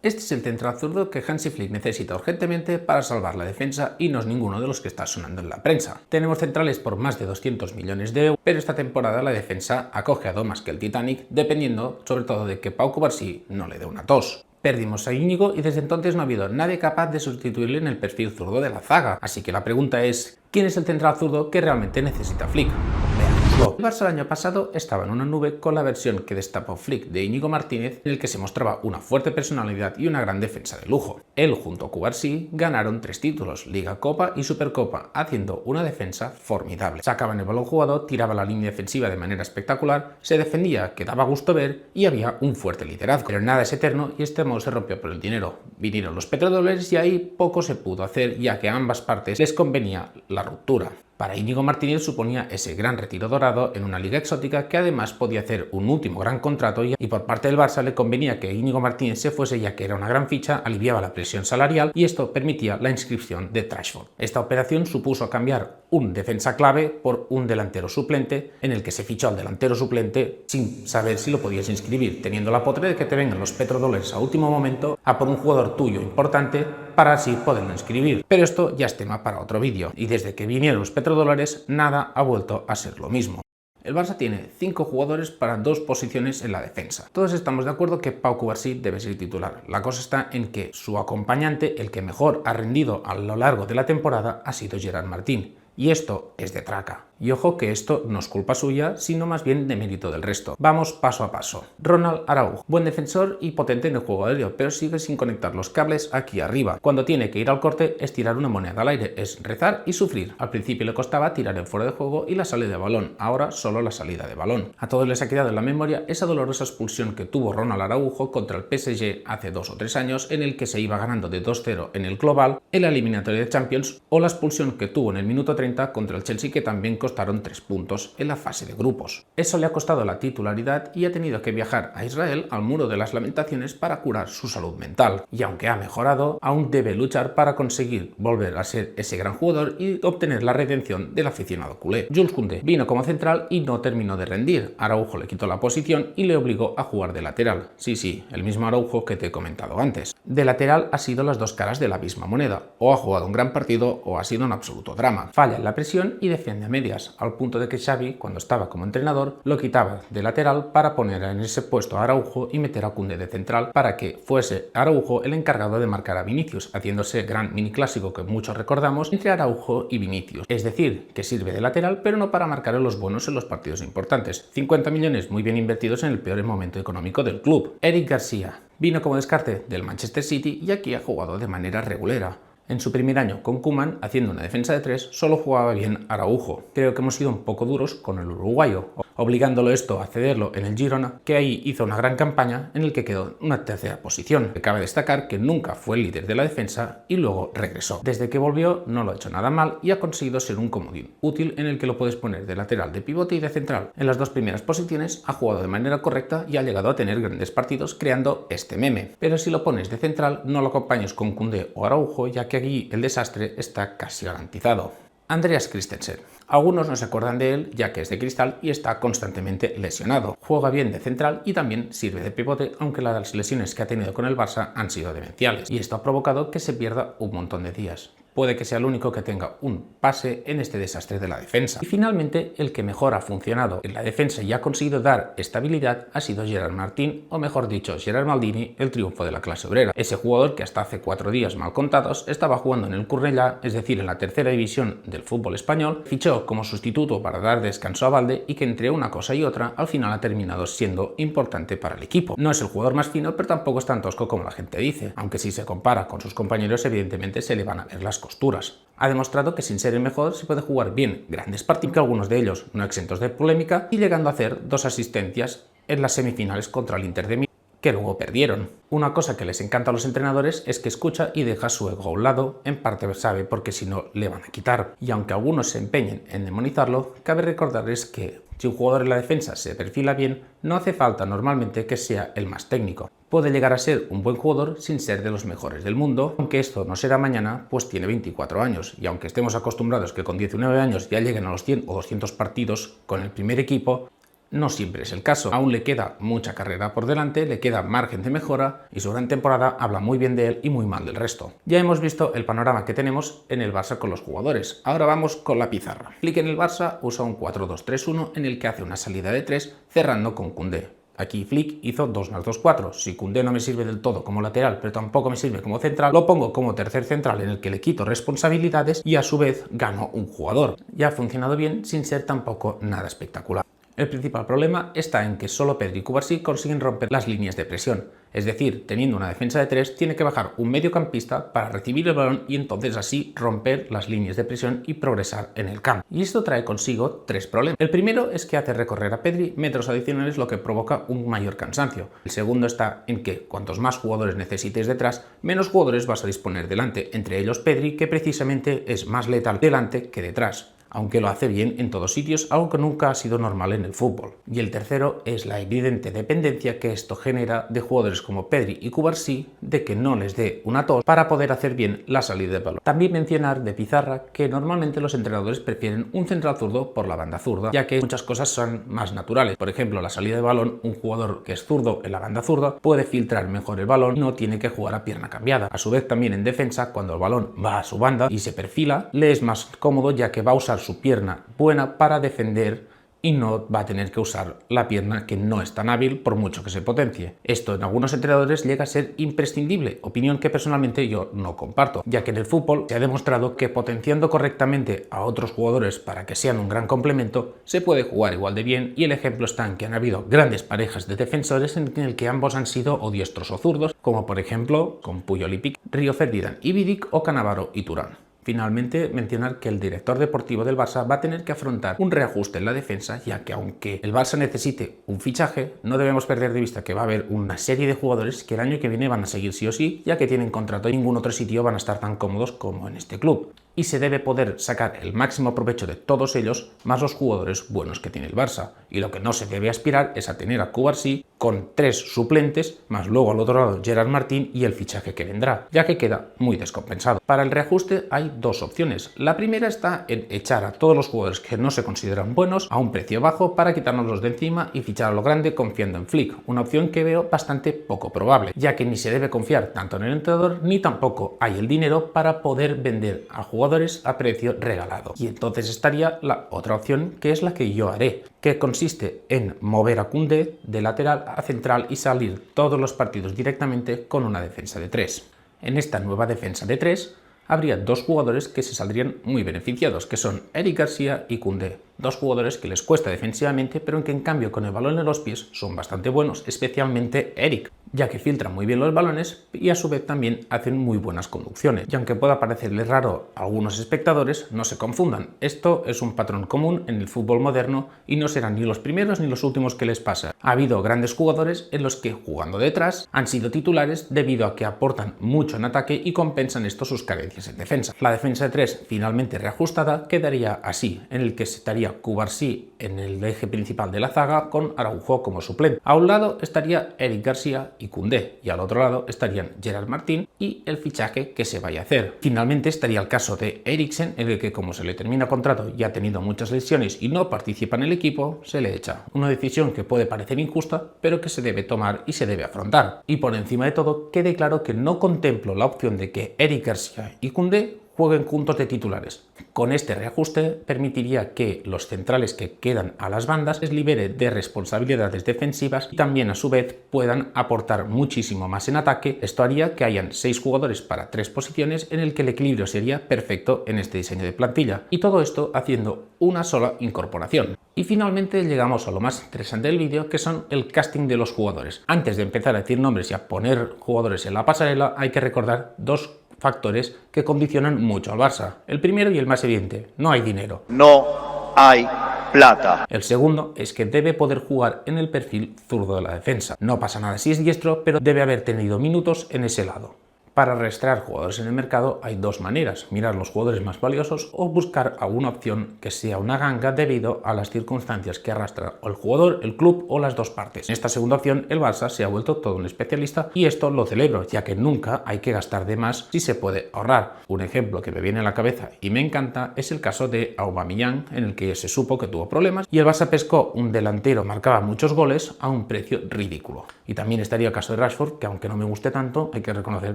Este es el central zurdo que Hansi Flick necesita urgentemente para salvar la defensa y no es ninguno de los que está sonando en la prensa. Tenemos centrales por más de 200 millones de euros, pero esta temporada la defensa ha cojeado más que el Titanic, dependiendo sobre todo de que Pau Cubarsí no le dé una tos. Perdimos a Íñigo y desde entonces no ha habido nadie capaz de sustituirle en el perfil zurdo de la zaga, así que la pregunta es, ¿quién es el central zurdo que realmente necesita Flick? Veámoslo. El Barça el año pasado estaba en una nube con la versión que destapó Flick de Íñigo Martínez, en el que se mostraba una fuerte personalidad y una gran defensa de lujo. Él junto a Cubarsí ganaron 3 títulos, Liga, Copa y Supercopa, haciendo una defensa formidable. Sacaban el balón jugado, tiraba la línea defensiva de manera espectacular, se defendía que daba gusto ver y había un fuerte liderazgo. Pero nada es eterno y este modo se rompió por el dinero. Vinieron los petrodólares y ahí poco se pudo hacer, ya que a ambas partes les convenía la ruptura. Para Íñigo Martínez suponía ese gran retiro dorado en una liga exótica que además podía hacer un último gran contrato y por parte del Barça le convenía que Íñigo Martínez se fuese ya que era una gran ficha, aliviaba la presión salarial y esto permitía la inscripción de Rashford. Esta operación supuso cambiar un defensa clave por un delantero suplente en el que se fichó al delantero suplente sin saber si lo podías inscribir, teniendo la potre de que te vengan los petrodólares a último momento a por un jugador tuyo importante para así poderlo inscribir. Pero esto ya es tema para otro vídeo y desde que vinieron los petrodólares nada ha vuelto a ser lo mismo. El Barça tiene 5 jugadores para 2 posiciones en la defensa. Todos estamos de acuerdo que Pau Cubarsí debe ser titular. La cosa está en que su acompañante, el que mejor ha rendido a lo largo de la temporada, ha sido Gerard Martín. Y esto es de traca. Y ojo que esto no es culpa suya, sino más bien de mérito del resto. Vamos paso a paso. Ronald Araujo, buen defensor y potente en el juego aéreo, pero sigue sin conectar los cables aquí arriba. Cuando tiene que ir al corte es tirar una moneda al aire, es rezar y sufrir. Al principio le costaba tirar en fuera de juego y la salida de balón, ahora solo la salida de balón. A todos les ha quedado en la memoria esa dolorosa expulsión que tuvo Ronald Araujo contra el PSG hace 2 o 3 años, en el que se iba ganando de 2-0 en el global, en la eliminatoria de Champions, o la expulsión que tuvo en el minuto 30 contra el Chelsea, que también costaron 3 puntos en la fase de grupos. Eso le ha costado la titularidad y ha tenido que viajar a Israel, al Muro de las Lamentaciones, para curar su salud mental. Y aunque ha mejorado, aún debe luchar para conseguir volver a ser ese gran jugador y obtener la redención del aficionado culé. Jules Koundé vino como central y no terminó de rendir. Araujo le quitó la posición y le obligó a jugar de lateral. Sí, el mismo Araujo que te he comentado antes. De lateral ha sido las dos caras de la misma moneda. O ha jugado un gran partido o ha sido un absoluto drama. Falla en la presión y defiende a medias, al punto de que Xavi, cuando estaba como entrenador, lo quitaba de lateral para poner en ese puesto a Araujo y meter a Koundé de central para que fuese Araujo el encargado de marcar a Vinicius, haciéndose gran mini clásico que muchos recordamos entre Araujo y Vinicius. Es decir, que sirve de lateral pero no para marcar a los buenos en los partidos importantes. 50 millones muy bien invertidos en el peor momento económico del club. Eric García vino como descarte del Manchester City y aquí ha jugado de manera regulera. En su primer año con Koeman, haciendo una defensa de 3, solo jugaba bien Araujo. Creo que hemos sido un poco duros con el uruguayo, obligándolo esto a cederlo en el Girona, que ahí hizo una gran campaña en el que quedó en una tercera posición. Cabe destacar que nunca fue el líder de la defensa y luego regresó. Desde que volvió no lo ha hecho nada mal y ha conseguido ser un comodín útil en el que lo puedes poner de lateral, de pivote y de central. En las 2 primeras posiciones ha jugado de manera correcta y ha llegado a tener grandes partidos creando este meme. Pero si lo pones de central no lo acompañes con Koundé o Araujo, ya que aquí el desastre está casi garantizado. Andreas Christensen. Algunos no se acuerdan de él ya que es de cristal y está constantemente lesionado. Juega bien de central y también sirve de pivote, aunque las lesiones que ha tenido con el Barça han sido demenciales. Y esto ha provocado que se pierda un montón de días. Puede que sea el único que tenga un pase en este desastre de la defensa. Y finalmente, el que mejor ha funcionado en la defensa y ha conseguido dar estabilidad ha sido Gerard Martín, o mejor dicho, Gerard Maldini, el triunfo de la clase obrera. Ese jugador que hasta hace 4 días mal contados estaba jugando en el Cornellá, es decir, en la tercera división del fútbol español, fichó como sustituto para dar descanso a Valde y que entre una cosa y otra al final ha terminado siendo importante para el equipo. No es el jugador más fino, pero tampoco es tan tosco como la gente dice, aunque si se compara con sus compañeros evidentemente se le van a ver las costuras. Ha demostrado que sin ser el mejor se puede jugar bien grandes partidos, algunos de ellos no exentos de polémica, y llegando a hacer 2 asistencias en las semifinales contra el Inter de Milán, que luego perdieron. Una cosa que les encanta a los entrenadores es que escucha y deja su ego a un lado, en parte sabe porque si no le van a quitar. Y aunque algunos se empeñen en demonizarlo, cabe recordarles que si un jugador en la defensa se perfila bien, no hace falta normalmente que sea el más técnico. Puede llegar a ser un buen jugador sin ser de los mejores del mundo, aunque esto no será mañana, pues tiene 24 años, y aunque estemos acostumbrados que con 19 años ya lleguen a los 100 o 200 partidos con el primer equipo, no siempre es el caso. Aún le queda mucha carrera por delante, le queda margen de mejora y su gran temporada habla muy bien de él y muy mal del resto. Ya hemos visto el panorama que tenemos en el Barça con los jugadores. Ahora vamos con la pizarra. Flick en el Barça usa un 4-2-3-1 en el que hace una salida de 3 cerrando con Koundé. Aquí Flick hizo 2 más 2, 4. Si Koundé no me sirve del todo como lateral, pero tampoco me sirve como central, lo pongo como tercer central en el que le quito responsabilidades y a su vez gano un jugador. Ya ha funcionado bien sin ser tampoco nada espectacular. El principal problema está en que solo Pedri y Cubarsí consiguen romper las líneas de presión. Es decir, teniendo una defensa de 3, tiene que bajar un mediocampista para recibir el balón y entonces así romper las líneas de presión y progresar en el campo. Y esto trae consigo 3 problemas. El primero es que hace recorrer a Pedri metros adicionales, lo que provoca un mayor cansancio. El segundo está en que cuantos más jugadores necesites detrás, menos jugadores vas a disponer delante, entre ellos Pedri, que precisamente es más letal delante que detrás, aunque lo hace bien en todos sitios, algo que nunca ha sido normal en el fútbol. Y el tercero es la evidente dependencia que esto genera de jugadores como Pedri y Cubarsí de que no les dé una tos para poder hacer bien la salida de balón. También mencionar de pizarra que normalmente los entrenadores prefieren un central zurdo por la banda zurda, ya que muchas cosas son más naturales. Por ejemplo, la salida de balón, un jugador que es zurdo en la banda zurda puede filtrar mejor el balón y no tiene que jugar a pierna cambiada. A su vez también en defensa, cuando el balón va a su banda y se perfila, le es más cómodo ya que va a usar su pierna buena para defender y no va a tener que usar la pierna que no es tan hábil por mucho que se potencie. Esto en algunos entrenadores llega a ser imprescindible, opinión que personalmente yo no comparto, ya que en el fútbol se ha demostrado que potenciando correctamente a otros jugadores para que sean un gran complemento, se puede jugar igual de bien, y el ejemplo está en que han habido grandes parejas de defensores en el que ambos han sido o diestros o zurdos, como por ejemplo con Puyol y Piqué, Río Ferdinand y Vidic o Cannavaro y Turán. Finalmente, mencionar que el director deportivo del Barça va a tener que afrontar un reajuste en la defensa, ya que aunque el Barça necesite un fichaje, no debemos perder de vista que va a haber una serie de jugadores que el año que viene van a seguir sí o sí, ya que tienen contrato y en ningún otro sitio van a estar tan cómodos como en este club. Y se debe poder sacar el máximo provecho de todos ellos, más los jugadores buenos que tiene el Barça. Y lo que no se debe aspirar es a tener a Cubarsí con 3 suplentes, más luego al otro lado Gerard Martín y el fichaje que vendrá, ya que queda muy descompensado. Para el reajuste hay 2 opciones. La primera está en echar a todos los jugadores que no se consideran buenos a un precio bajo para quitárnoslos de encima y fichar a lo grande confiando en Flick, una opción que veo bastante poco probable, ya que ni se debe confiar tanto en el entrenador ni tampoco hay el dinero para poder vender a jugadores a precio regalado. Y entonces estaría la otra opción, que es la que yo haré, que consiste en mover a Koundé de lateral a central y salir todos los partidos directamente con una defensa de 3. En esta nueva defensa de 3 habría 2 jugadores que se saldrían muy beneficiados, que son Eric García y Koundé. 2 jugadores que les cuesta defensivamente, pero en que en cambio con el balón en los pies son bastante buenos, especialmente Eric, ya que filtran muy bien los balones y a su vez también hacen muy buenas conducciones. Y aunque pueda parecerles raro a algunos espectadores, no se confundan, esto es un patrón común en el fútbol moderno y no serán ni los primeros ni los últimos que les pasa. Ha habido grandes jugadores en los que jugando detrás han sido titulares debido a que aportan mucho en ataque y compensan esto sus carencias en defensa. La defensa de 3 finalmente reajustada quedaría así, en el que estaría Cubarsí en el eje principal de la zaga con Araujo como suplente. A un lado estaría Eric García y Koundé, y al otro lado estarían Gerard Martín y el fichaje que se vaya a hacer. Finalmente estaría el caso de Eriksen, en el que como se le termina contrato y ha tenido muchas lesiones y no participa en el equipo, se le echa. Una decisión que puede parecer injusta, pero que se debe tomar y se debe afrontar. Y por encima de todo, quede claro que no contemplo la opción de que Eric García y Koundé jueguen juntos de titulares. Con este reajuste permitiría que los centrales que quedan a las bandas les libere de responsabilidades defensivas y también a su vez puedan aportar muchísimo más en ataque. Esto haría que hayan 6 jugadores para 3 posiciones, en el que el equilibrio sería perfecto en este diseño de plantilla, y todo esto haciendo una sola incorporación. Y finalmente llegamos a lo más interesante del vídeo, que son el casting de los jugadores. Antes de empezar a decir nombres y a poner jugadores en la pasarela, hay que recordar 2 factores que condicionan mucho al Barça. El primero y el más evidente: no hay dinero. No hay plata. El segundo es que debe poder jugar en el perfil zurdo de la defensa. No pasa nada si es diestro, pero debe haber tenido minutos en ese lado. Para rastrear jugadores en el mercado hay dos maneras: mirar los jugadores más valiosos o buscar alguna opción que sea una ganga debido a las circunstancias que arrastra o el jugador, el club o las dos partes. En esta segunda opción el Barça se ha vuelto todo un especialista y esto lo celebro, ya que nunca hay que gastar de más si se puede ahorrar. Un ejemplo que me viene a la cabeza y me encanta es el caso de Aubameyang, en el que se supo que tuvo problemas y el Barça pescó un delantero, marcaba muchos goles a un precio ridículo. Y también estaría el caso de Rashford, que aunque no me guste tanto, hay que reconocer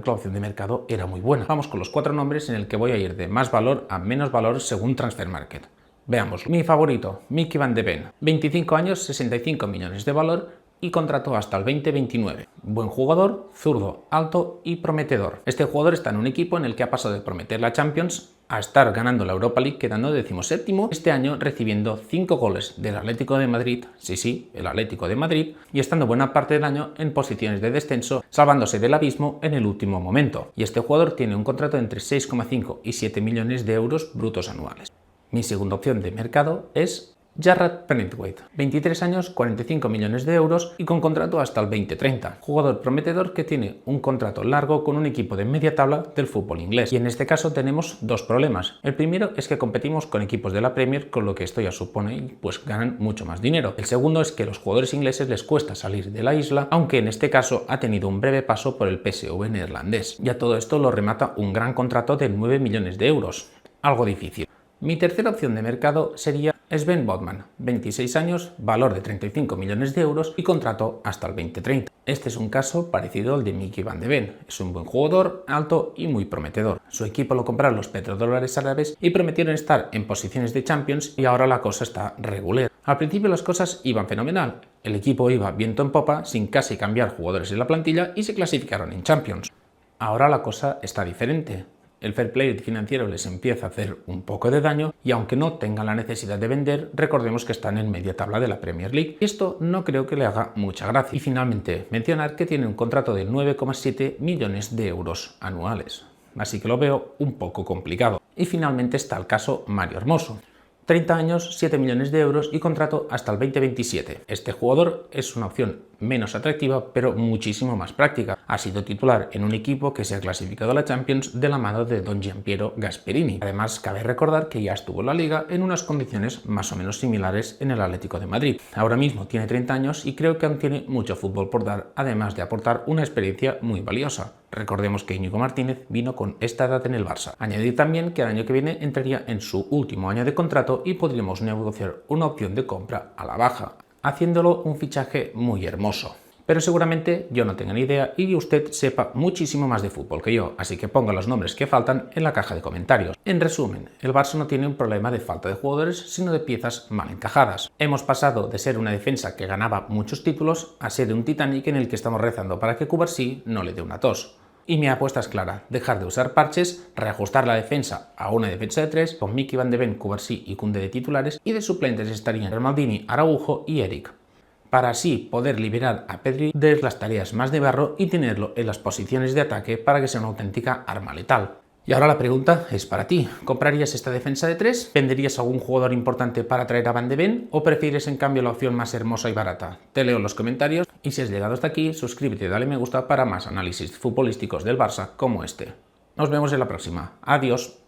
que la opción de mercado era muy buena. Vamos con los 4 nombres en el que voy a ir de más valor a menos valor según Transfermarkt. Veamos. Mi favorito, Mickey Van de Ven. 25 años, 65 millones de valor y contrato hasta el 2029. Buen jugador, zurdo, alto y prometedor. Este jugador está en un equipo en el que ha pasado de prometer la Champions a estar ganando la Europa League, quedando 17º este año, recibiendo 5 goles del Atlético de Madrid, sí, el Atlético de Madrid, y estando buena parte del año en posiciones de descenso, salvándose del abismo en el último momento. Y este jugador tiene un contrato entre 6,5 y 7 millones de euros brutos anuales. Mi segunda opción de mercado es Jarrad Pennywaite, 23 años, 45 millones de euros y con contrato hasta el 2030. Jugador prometedor que tiene un contrato largo con un equipo de media tabla del fútbol inglés. Y en este caso tenemos dos problemas. El primero es que competimos con equipos de la Premier, con lo que esto ya supone pues ganan mucho más dinero. El segundo es que a los jugadores ingleses les cuesta salir de la isla, aunque en este caso ha tenido un breve paso por el PSV neerlandés. Y a todo esto lo remata un gran contrato de 9 millones de euros. Algo difícil. Mi tercera opción de mercado sería Sven Botman, 26 años, valor de 35 millones de euros y contrato hasta el 2030. Este es un caso parecido al de Mickey Van de Ven. Es un buen jugador, alto y muy prometedor. Su equipo lo compraron los petrodólares árabes y prometieron estar en posiciones de Champions y ahora la cosa está regular. Al principio las cosas iban fenomenal. El equipo iba viento en popa sin casi cambiar jugadores en la plantilla y se clasificaron en Champions. Ahora la cosa está diferente. El fair play financiero les empieza a hacer un poco de daño y aunque no tengan la necesidad de vender, recordemos que están en media tabla de la Premier League. Y esto no creo que le haga mucha gracia. Y finalmente, mencionar que tiene un contrato de 9,7 millones de euros anuales. Así que lo veo un poco complicado. Y finalmente está el caso Mario Hermoso. 30 años, 7 millones de euros y contrato hasta el 2027. Este jugador es una opción menos atractiva, pero muchísimo más práctica. Ha sido titular en un equipo que se ha clasificado a la Champions de la mano de Don Giampiero Gasperini. Además, cabe recordar que ya estuvo en la Liga en unas condiciones más o menos similares en el Atlético de Madrid. Ahora mismo tiene 30 años y creo que aún tiene mucho fútbol por dar, además de aportar una experiencia muy valiosa. Recordemos que Íñigo Martínez vino con esta edad en el Barça. Añadir también que el año que viene entraría en su último año de contrato y podríamos negociar una opción de compra a la baja, haciéndolo un fichaje muy hermoso. Pero seguramente yo no tenga ni idea y usted sepa muchísimo más de fútbol que yo, así que ponga los nombres que faltan en la caja de comentarios. En resumen, el Barça no tiene un problema de falta de jugadores, sino de piezas mal encajadas. Hemos pasado de ser una defensa que ganaba muchos títulos a ser un Titanic en el que estamos rezando para que Cubarsí no le dé una tos. Y mi apuesta es clara: dejar de usar parches, reajustar la defensa a una defensa de 3, con Mickey Van de Ven, Cubarsí y Koundé de titulares, y de suplentes estarían Maldini, Araujo y Eric, para así poder liberar a Pedri de las tareas más de barro y tenerlo en las posiciones de ataque para que sea una auténtica arma letal. Y ahora la pregunta es para ti: ¿comprarías esta defensa de 3? ¿Venderías algún jugador importante para traer a Van de Ven? ¿O prefieres en cambio la opción más hermosa y barata? Te leo en los comentarios y si has llegado hasta aquí, suscríbete y dale me gusta para más análisis futbolísticos del Barça como este. Nos vemos en la próxima. Adiós.